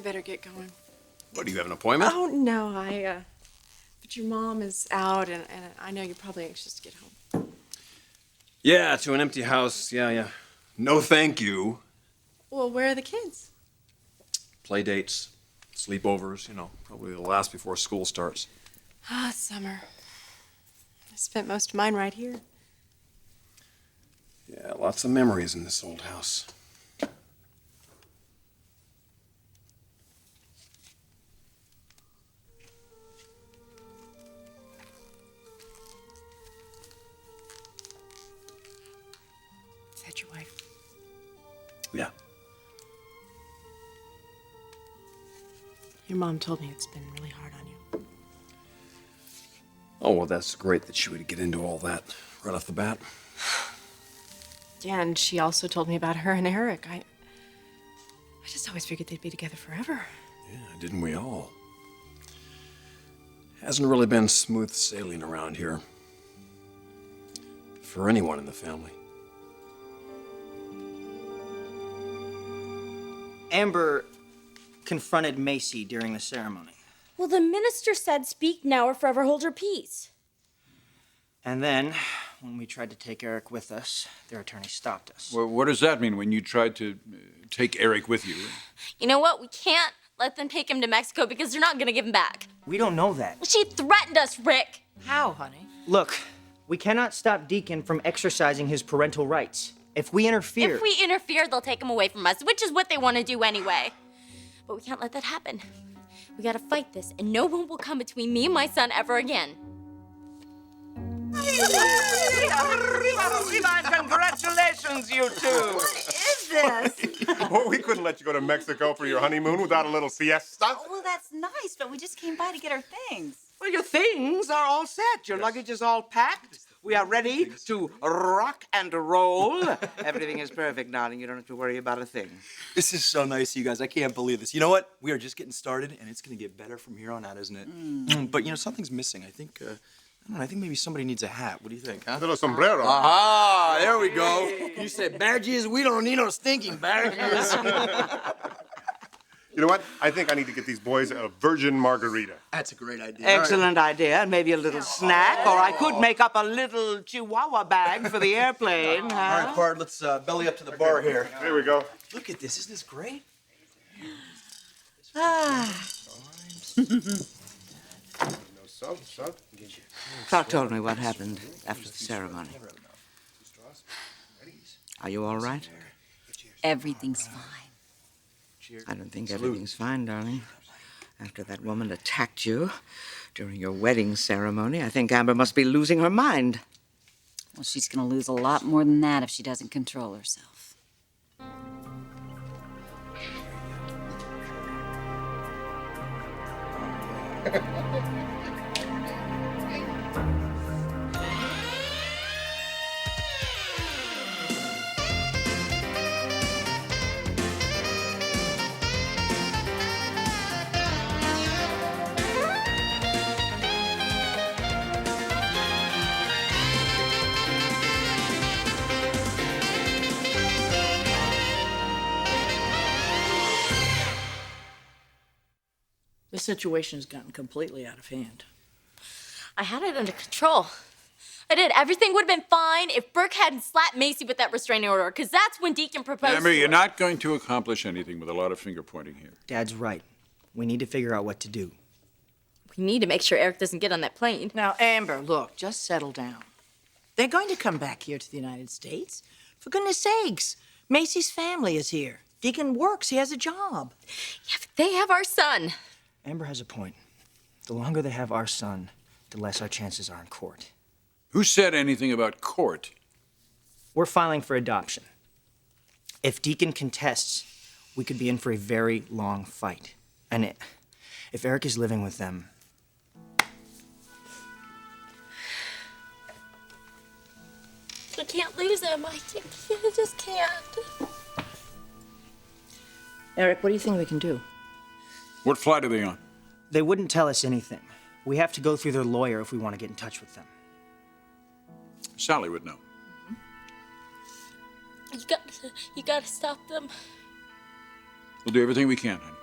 better get going. What, do you have an appointment? Oh, no, but your mom is out, and I know you're probably anxious to get home. Yeah, to an empty house. Yeah. No, thank you. Well, where are the kids? Play dates, sleepovers, probably the last before school starts. Ah, summer. I spent most of mine right here. Yeah, lots of memories in this old house. Is that your wife? Yeah. Your mom told me it's been really hard on you. Oh, well, that's great that she would get into all that right off the bat. Yeah, and she also told me about her and Eric. I just always figured they'd be together forever. Yeah, didn't we all? Hasn't really been smooth sailing around here. For anyone in the family. Amber confronted Macy during the ceremony. Well, the minister said, speak now or forever hold your peace. And then, when we tried to take Eric with us, their attorney stopped us. Well, what does that mean when you tried to take Eric with you? You know what? We can't let them take him to Mexico because they're not gonna give him back. We don't know that. She threatened us, Rick. How, honey? Look, we cannot stop Deacon from exercising his parental rights. If we interfere... If we interfere, they'll take him away from us, which is what they want to do anyway. But we can't let that happen. We gotta fight this, and no one will come between me and my son ever again. Congratulations, you two! What is this? Well, we couldn't let you go to Mexico for your honeymoon without a little siesta. Oh, well, that's nice, but we just came by to get our things. Well, your things are all set. Your luggage is all packed. We are ready to rock and roll. Everything is perfect, darling. You don't have to worry about a thing. This is so nice, you guys. I can't believe this. You know what? We are just getting started, and it's going to get better from here on out, isn't it? But, something's missing. I think, I don't know, I think maybe somebody needs a hat. What do you think, huh? A little sombrero. Aha! There we go. You said badges? We don't need no stinking badges. You know what? I think I need to get these boys a virgin margarita. That's a great idea. Excellent idea. And maybe a little snack, or I could make up a little chihuahua bag for the airplane. Huh? All right, Bard, let's belly up to the bar here. There we go. Look at this. Isn't this great? Clarke told me what happened after the ceremony. Are you all right? Everything's fine. I don't think everything's fine, darling. After that woman attacked you during your wedding ceremony, I think Amber must be losing her mind. Well, she's gonna lose a lot more than that if she doesn't control herself. The situation has gotten completely out of hand. I had it under control. I did. Everything would have been fine if Burke hadn't slapped Macy with that restraining order, because that's when Deacon proposed. Amber, to you're her. not going to accomplish anything with a lot of finger pointing here. Dad's right. We need to figure out what to do. We need to make sure Eric doesn't get on that plane. Now, Amber, look, just settle down. They're going to come back here to the United States. For goodness sakes, Macy's family is here. Deacon works, he has a job. Yeah, but they have our son. Amber has a point. The longer they have our son, the less our chances are in court. Who said anything about court? We're filing for adoption. If Deacon contests, we could be in for a very long fight. And if Eric is living with them... I can't lose him. I just can't. Eric, what do you think we can do? What flight are they on? They wouldn't tell us anything. We have to go through their lawyer if we want to get in touch with them. Sally would know. You gotta stop them. We'll do everything we can, honey.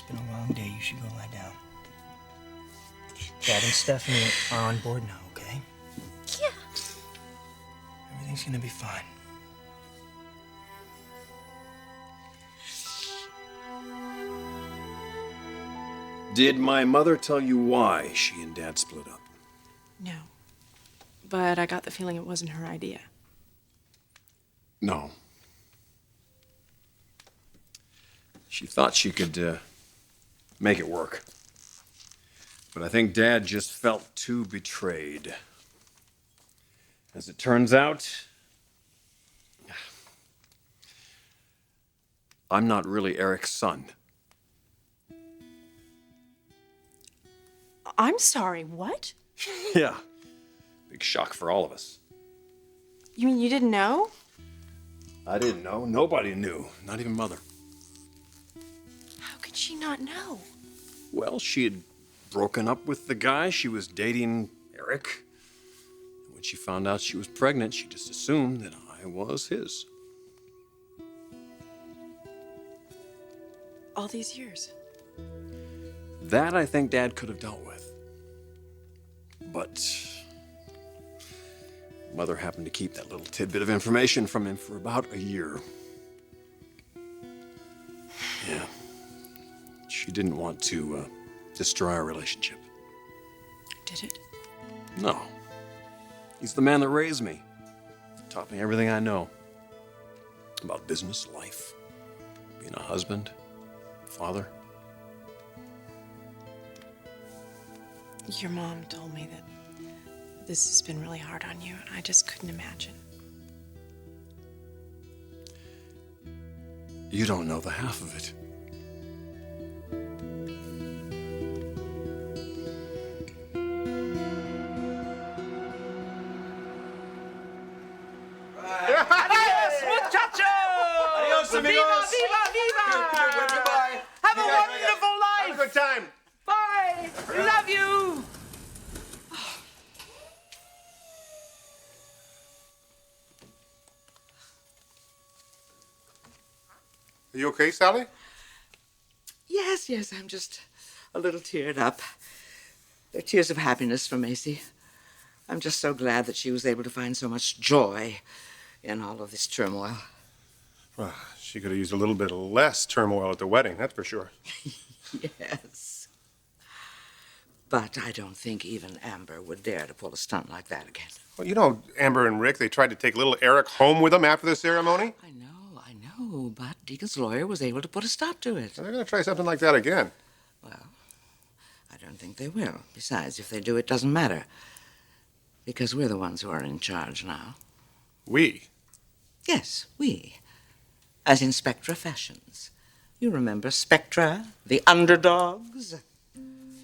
It's been a long day. You should go lie down. Dad and Stephanie are on board now, okay? Yeah. Everything's gonna be fine. Did my mother tell you why she and Dad split up? No. But I got the feeling it wasn't her idea. No. She thought she could make it work. But I think Dad just felt too betrayed. As it turns out, I'm not really Eric's son. I'm sorry, what? Yeah. Big shock for all of us. You mean you didn't know? I didn't know. Nobody knew. Not even Mother. How could she not know? Well, she had broken up with the guy. She was dating Eric. And when she found out she was pregnant, she just assumed that I was his. All these years. That I think Dad could have dealt with. But Mother happened to keep that little tidbit of information from him for about a year. Yeah. She didn't want to destroy our relationship. Did it? No. He's the man that raised me. Taught me everything I know. About business, life, being a husband, father. Your mom told me that this has been really hard on you, and I just couldn't imagine. You don't know the half of it. Adios, amigos. Viva, viva, viva. Goodbye. Have a wonderful life. Have a good time. Bye. Love you. Are you okay, Sally? Yes, yes, I'm just a little teared up. They're tears of happiness for Macy. I'm just so glad that she was able to find so much joy in all of this turmoil. Well, she could have used a little bit less turmoil at the wedding, that's for sure. Yes. But I don't think even Amber would dare to pull a stunt like that again. Well, you know, Amber and Rick, they tried to take little Eric home with them after the ceremony. I know, but Deacon's lawyer was able to put a stop to it. They're going to try something like that again. Well, I don't think they will. Besides, if they do, it doesn't matter. Because we're the ones who are in charge now. We? Yes, we. As in Spectra Fashions. You remember Spectra, the underdogs?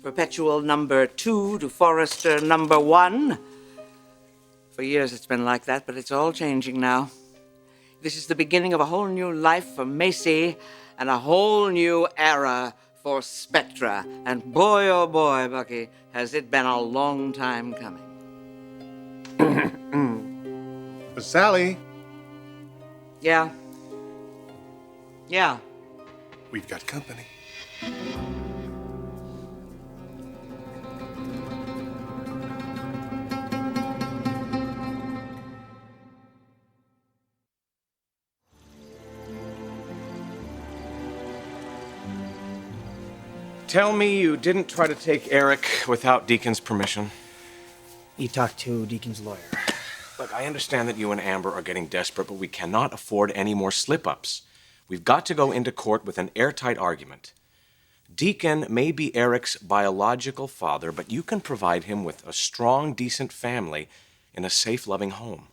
Perpetual number 2 to Forrester number 1. For years it's been like that, but it's all changing now. This is the beginning of a whole new life for Macy and a whole new era for Spectra. And boy, oh boy, Bucky, has it been a long time coming. But Sally. Yeah. Yeah. We've got company. Tell me you didn't try to take Eric without Deacon's permission. You talked to Deacon's lawyer. Look, I understand that you and Amber are getting desperate, but we cannot afford any more slip-ups. We've got to go into court with an airtight argument. Deacon may be Eric's biological father, but you can provide him with a strong, decent family in a safe, loving home.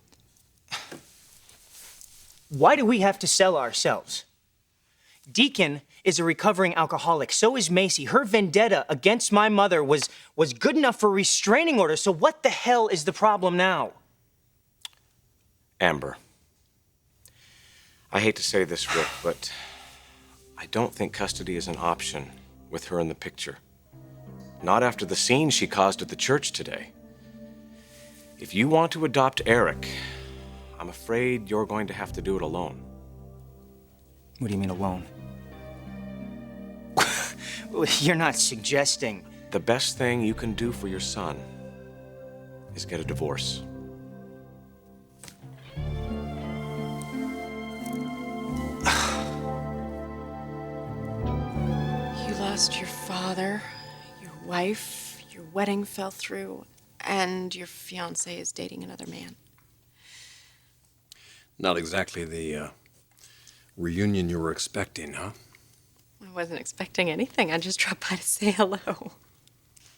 Why do we have to sell ourselves? Deacon is a recovering alcoholic. So is Macy. Her vendetta against my mother was good enough for a restraining order. So what the hell is the problem now? Amber, I hate to say this, Rick, but I don't think custody is an option with her in the picture. Not after the scene she caused at the church today. If you want to adopt Eric, I'm afraid you're going to have to do it alone. What do you mean alone? You're not suggesting. The best thing you can do for your son is get a divorce. You lost your father, your wife, your wedding fell through, and your fiancé is dating another man. Not exactly the reunion you were expecting, huh? I wasn't expecting anything. I just dropped by to say hello.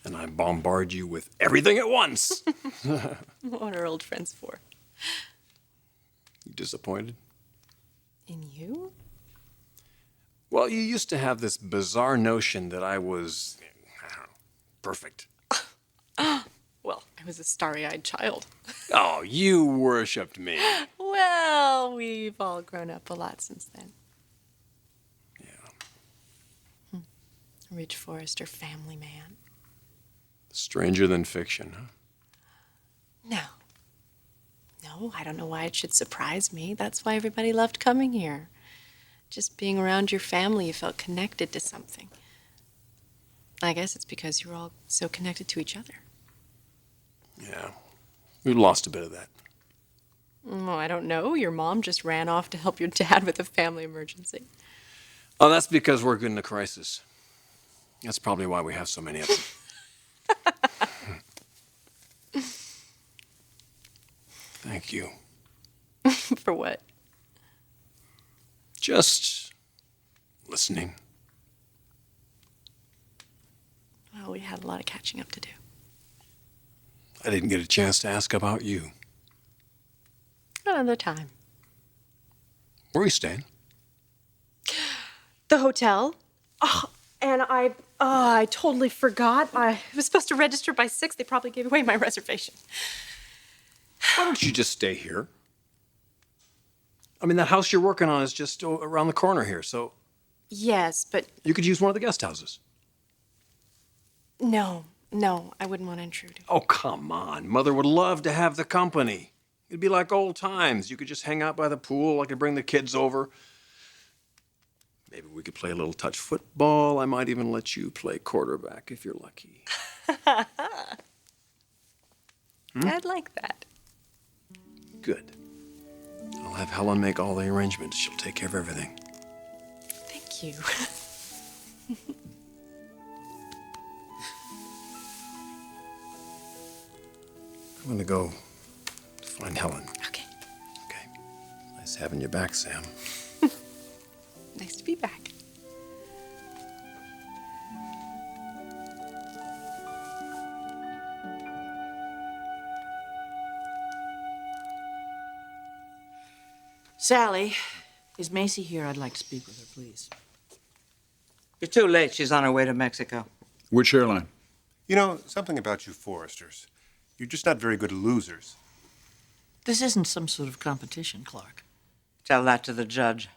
And I bombard you with everything at once. What are old friends for? You disappointed? In you? Well, you used to have this bizarre notion that I was, I don't know, perfect. Well, I was a starry-eyed child. Oh, you worshipped me. Well, we've all grown up a lot since then. Yeah. Ridge Forrester family man. Stranger than fiction, huh? No. No, I don't know why it should surprise me. That's why everybody loved coming here. Just being around your family, you felt connected to something. I guess it's because you were all so connected to each other. Yeah. We lost a bit of that. Oh, I don't know. Your mom just ran off to help your dad with a family emergency. Oh, that's because we're good in a crisis. That's probably why we have so many of them. Thank you. For what? Just listening. Well, we had a lot of catching up to do. I didn't get a chance to ask about you. Another time. Where are you staying? The hotel. Oh, and I totally forgot. I was supposed to register by 6. They probably gave away my reservation. Why don't you just stay here? I mean, that house you're working on is just around the corner here, so Yes, but you could use one of the guest houses. no, I wouldn't want to intrude. Oh, come on. Mother would love to have the company. It'd be like old times. You could just hang out by the pool. I could bring the kids over. Maybe we could play a little touch football. I might even let you play quarterback if you're lucky. I'd like that. Good. I'll have Helen make all the arrangements. She'll take care of everything. Thank you. I'm gonna go find Helen. Okay. Okay. Nice having you back, Sam. Nice to be back. Sally, is Macy here? I'd like to speak with her, please. You're too late. She's on her way to Mexico. Which airline? You know, something about you Forresters. You're just not very good losers. This isn't some sort of competition, Clarke. Tell that to the judge.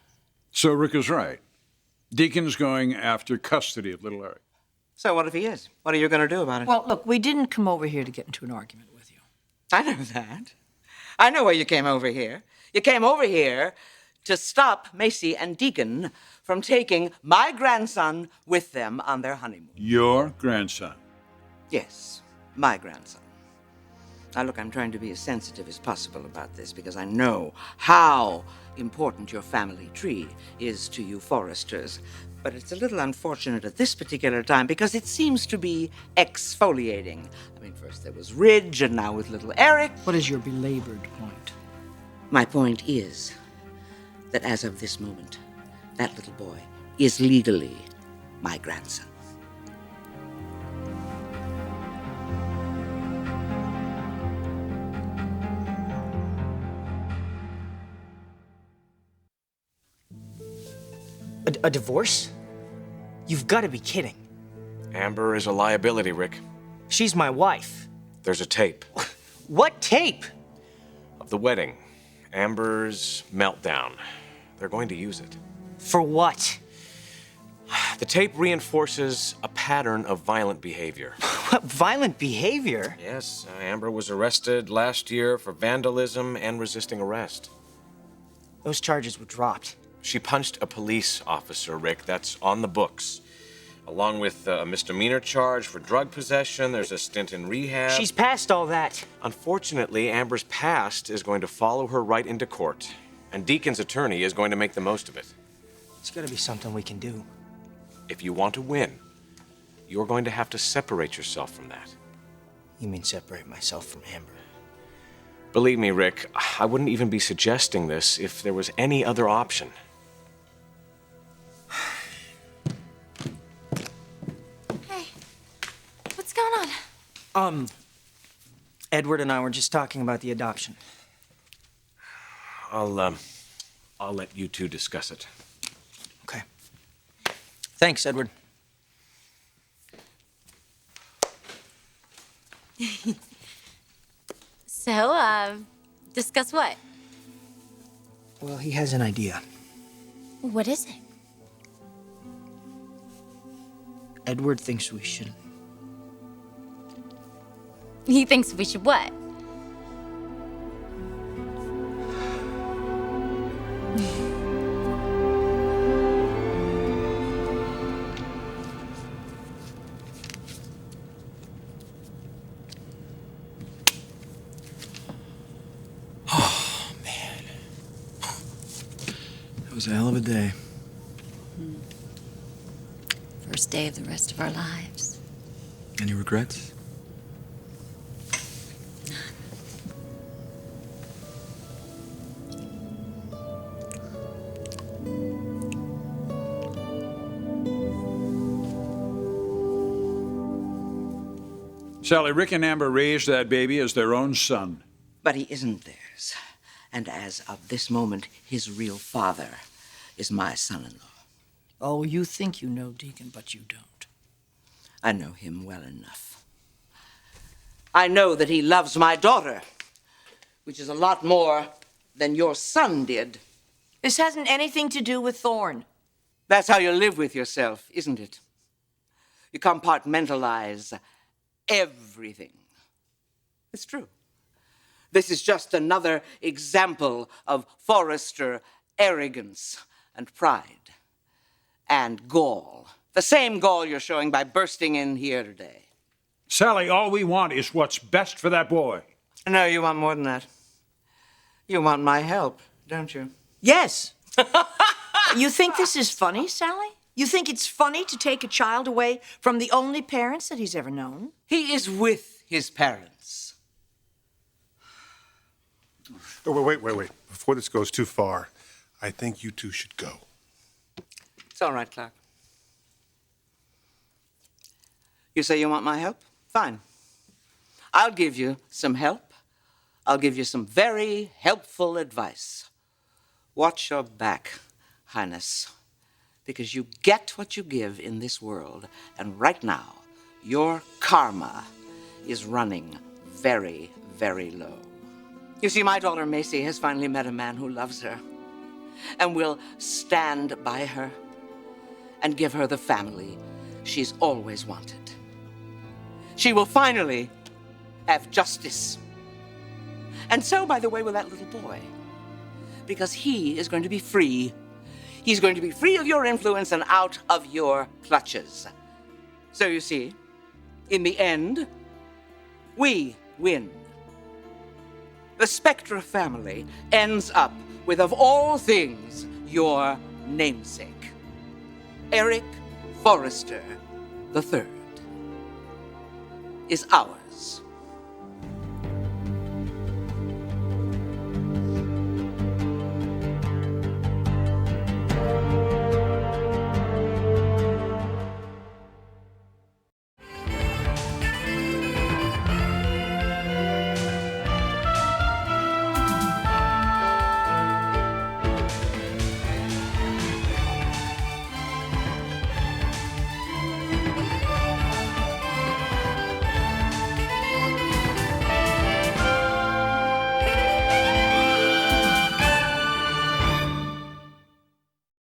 So Rick is right. Deacon's going after custody of little Eric. So what if he is? What are you going to do about it? Well, look, we didn't come over here to get into an argument with you. I know that. I know why you came over here. You came over here to stop Macy and Deacon from taking my grandson with them on their honeymoon. Your grandson. Yes, my grandson. Now, look, I'm trying to be as sensitive as possible about this because I know how important your family tree is to you Forresters. But it's a little unfortunate at this particular time because it seems to be exfoliating. I mean, first there was Ridge, and now with little Eric. What is your belabored point? My point is that as of this moment, that little boy is legally my grandson. A divorce? You've got to be kidding. Amber is a liability, Rick. She's my wife. There's a tape What tape? of the wedding. Amber's meltdown. They're going to use it. For what? The tape reinforces a pattern of violent behavior. What violent behavior? Yes, Amber was arrested last year for vandalism and resisting arrest. Those charges were dropped. She punched a police officer, Rick. That's on the books. Along with a misdemeanor charge for drug possession, there's a stint in rehab. She's past all that. Unfortunately, Amber's past is going to follow her right into court, and Deacon's attorney is going to make the most of it. It's gotta be something we can do. If you want to win, you're going to have to separate yourself from that. You mean separate myself from Amber? Believe me, Rick, I wouldn't even be suggesting this if there was any other option. Hey, what's going on? Edward and I were just talking about the adoption. I'll let you two discuss it. Okay. Thanks, Edward. So, discuss what? Well, he has an idea. What is it? Edward thinks we should. He thinks we should what? It was a hell of a day. First day of the rest of our lives. Any regrets? Sally, Rick and Amber raised that baby as their own son. But he isn't theirs. And as of this moment, his real father is my son-in-law. Oh, you think you know Deacon, but you don't. I know him well enough. I know that he loves my daughter, which is a lot more than your son did. This hasn't anything to do with Thorne. That's how you live with yourself, isn't it? You compartmentalize everything. It's true. This is just another example of Forrester arrogance and pride and gall. The same gall you're showing by bursting in here today. Sally, all we want is what's best for that boy. No, you want more than that. You want my help, don't you? Yes. You think this is funny, Sally? You think it's funny to take a child away from the only parents that he's ever known? He is with his parents. Oh, wait. Before this goes too far, I think you two should go. It's all right, Clarke. You say you want my help? Fine. I'll give you some help. I'll give you some very helpful advice. Watch your back, Highness, because you get what you give in this world, and right now, your karma is running very, very low. You see, my daughter Macy has finally met a man who loves her and will stand by her and give her the family she's always wanted. She will finally have justice. And so, by the way, will that little boy, because he is going to be free. He's going to be free of your influence and out of your clutches. So you see, in the end, we win. The Spectra family ends up with, of all things, your namesake, Eric Forrester III, is ours.